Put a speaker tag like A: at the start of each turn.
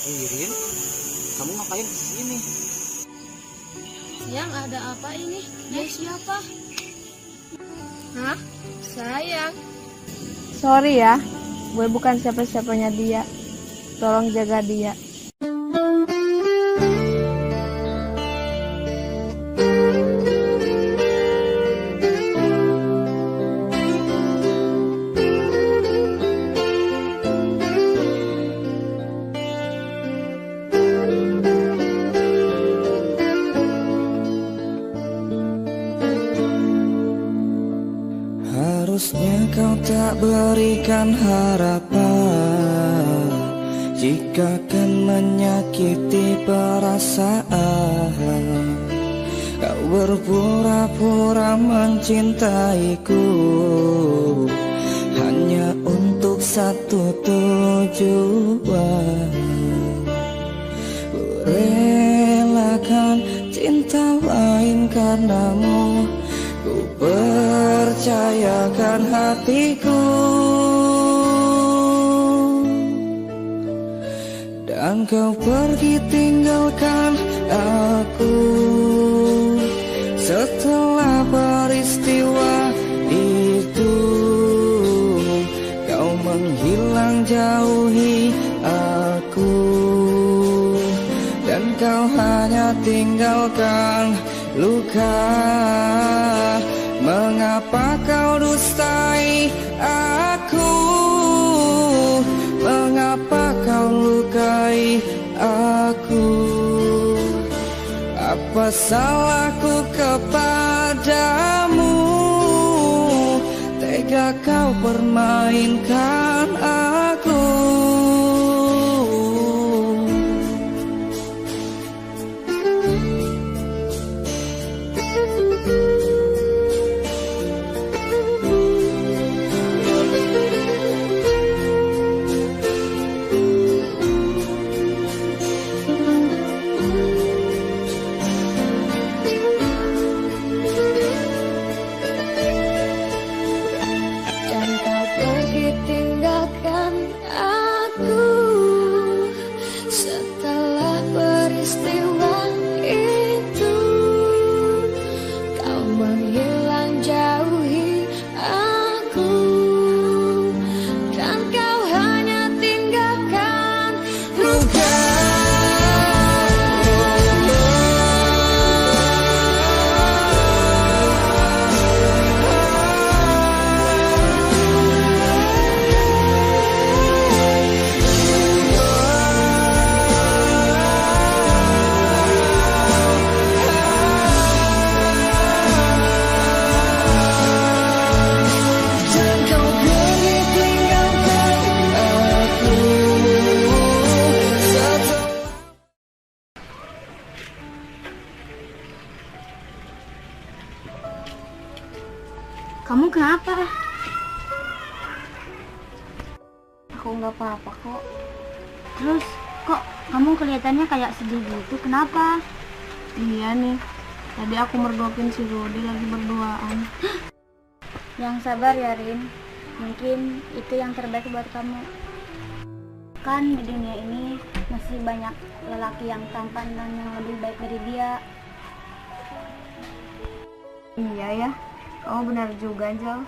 A: Ririn, kamu ngapain kesini?
B: Yang ada apa ini? Dia siapa? Hah? Sayang.
C: Sorry ya, gue bukan siapa-siapanya dia. Tolong jaga dia.
D: Harusnya kau tak berikan harapan jika kan menyakiti perasaan. Kau berpura-pura mencintaiku hanya untuk satu tujuan. Ku relakan cinta lain karenamu. Ku percayakan hatiku, dan kau pergi tinggalkan aku. Setelah peristiwa itu, kau menghilang jauhi aku, dan kau hanya tinggalkan luka. Mengapa kau dustai aku? Mengapa kau lukai aku? Apa salahku kepadamu? Tega kau permainkan aku.
B: Kamu kenapa?
C: Aku nggak apa-apa kok.
B: Terus kok kamu kelihatannya kayak sedih gitu? Kenapa?
C: Iya nih, tadi aku mergokin si Rudy lagi berduaan.
B: Yang sabar ya Rin. Mungkin itu yang terbaik buat kamu. Kan di dunia ini masih banyak lelaki yang tampan dan yang lebih baik dari dia.
C: Iya ya, kamu benar juga, Jal.